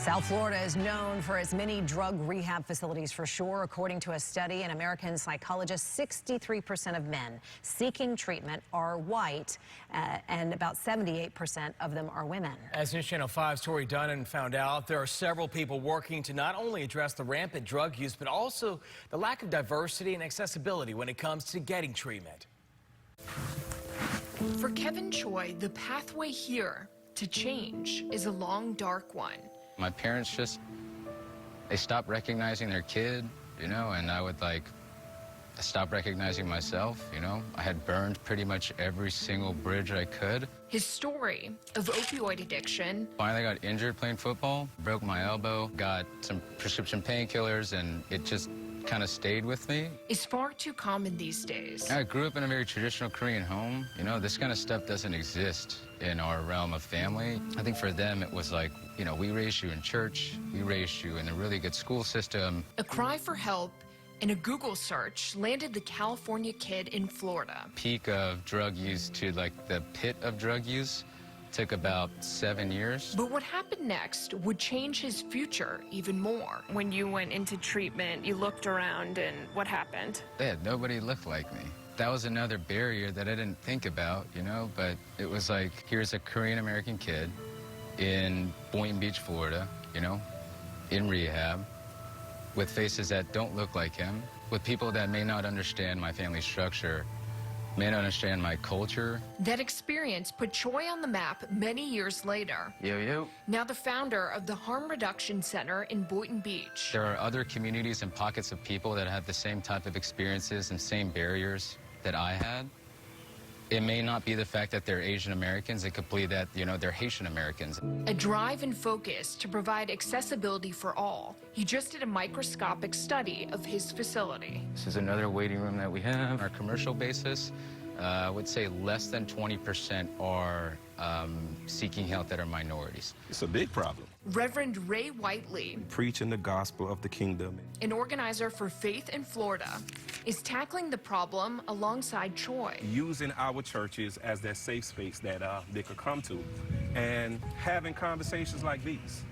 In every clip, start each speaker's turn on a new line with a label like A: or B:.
A: South Florida is known for its many drug rehab facilities for sure. According to a study, an American psychologist, 63% of men seeking treatment are white, and about 78% of them are women. As News Channel 5's Tori Dunnan found out, there are several people working to not only address the rampant drug use, but also the lack of diversity and accessibility when it comes to getting treatment.
B: For Kevin Choi, the pathway here to change is a long, dark one.
C: My parents they stopped recognizing their kid, and I would stop recognizing myself, I had burned pretty much every single bridge I could.
B: His story of opioid addiction.
C: Finally got injured playing football, broke my elbow, got some prescription painkillers, and it just kind of stayed with me.
B: Is far too common these days.
C: I grew up in a very traditional Korean home. This kind of stuff doesn't exist in our realm of family. I think for them it was like, we raised you in church, we raised you in a really good school system.
B: A cry for help and a Google search landed the California kid in Florida.
C: Peak of drug use to the pit of drug use took about 7 years.
B: But what happened next would change his future even more. When you went into treatment, you looked around, and what happened?
C: Nobody looked like me. That was another barrier that I didn't think about, but it was like, here's a Korean-American kid in Boynton Beach, Florida, in rehab, with faces that don't look like him, with people that may not understand my family structure, may not understand my culture.
B: That experience put Choi on the map many years later.
C: Yo.
B: Now the founder of the Harm Reduction Center in Boynton Beach.
C: There are other communities and pockets of people that have the same type of experiences and same barriers that I had. It may not be the fact that they're Asian Americans. It could be that, they're Haitian Americans.
B: A drive and focus to provide accessibility for all. He just did a microscopic study of his facility.
C: This is another waiting room that we have. Our commercial basis, I would say less than 20% are seeking help that are minorities.
D: It's a big problem.
B: Reverend Ray Whiteley,
D: Preaching the gospel of the kingdom,
B: an organizer for Faith in Florida, is tackling the problem alongside Choi.
D: Using our churches as that safe space that they could come to, and having conversations like these.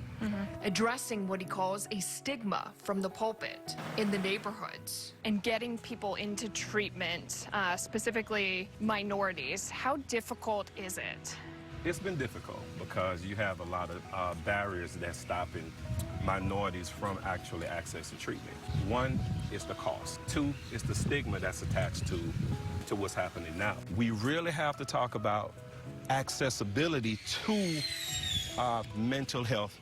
B: Addressing what he calls a stigma from the pulpit in the neighborhoods.
E: And getting people into treatment, specifically minorities, how difficult is it?
D: It's been difficult because you have a lot of barriers that's stopping minorities from actually accessing treatment. One is the cost. Two is the stigma that's attached to what's happening now. We really have to talk about accessibility to mental health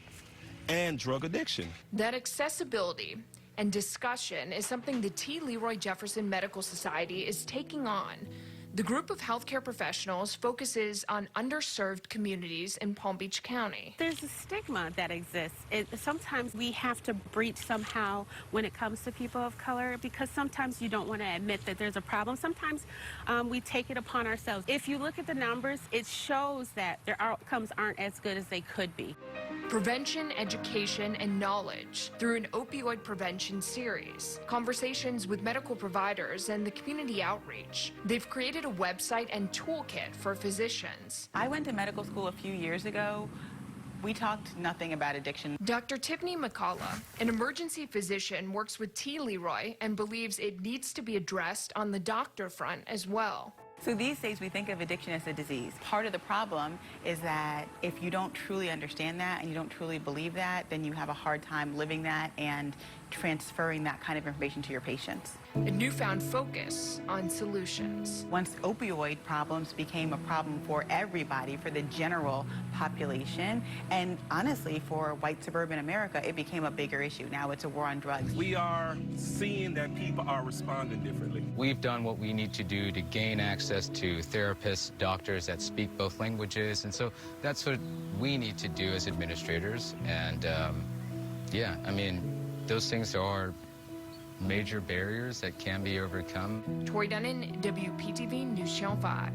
D: and drug addiction.
B: That accessibility and discussion is something the T. Leroy Jefferson Medical Society is taking on. The group of healthcare professionals focuses on underserved communities in Palm Beach County.
F: There's a stigma that exists. Sometimes we have to breach somehow when it comes to people of color, because sometimes you don't want to admit that there's a problem. Sometimes we take it upon ourselves. If you look at the numbers, it shows that their outcomes aren't as good as they could be.
B: Prevention, education, and knowledge through an opioid prevention series. Conversations with medical providers and the community outreach. They've created a website and toolkit for physicians.
G: I went to medical school a few years ago. We talked nothing about addiction.
B: Dr. Tiffany McCullough, an emergency physician, works with T. Leroy and believes it needs to be addressed on the doctor front as well.
G: So these days we think of addiction as a disease. Part of the problem is that if you don't truly understand that and you don't truly believe that, then you have a hard time living that and transferring that kind of information to your patients.
B: A newfound focus on solutions.
G: Once opioid problems became a problem for everybody, for the general population, and honestly for white suburban America, it became a bigger issue. Now it's a war on drugs.
D: We are seeing that people are responding differently.
C: We've done what we need to do to gain access to therapists, doctors that speak both languages, and so that's what we need to do as administrators. And yeah, I mean, those things are major barriers that can be overcome.
B: Tori Dunnan, WPTV News Channel 5.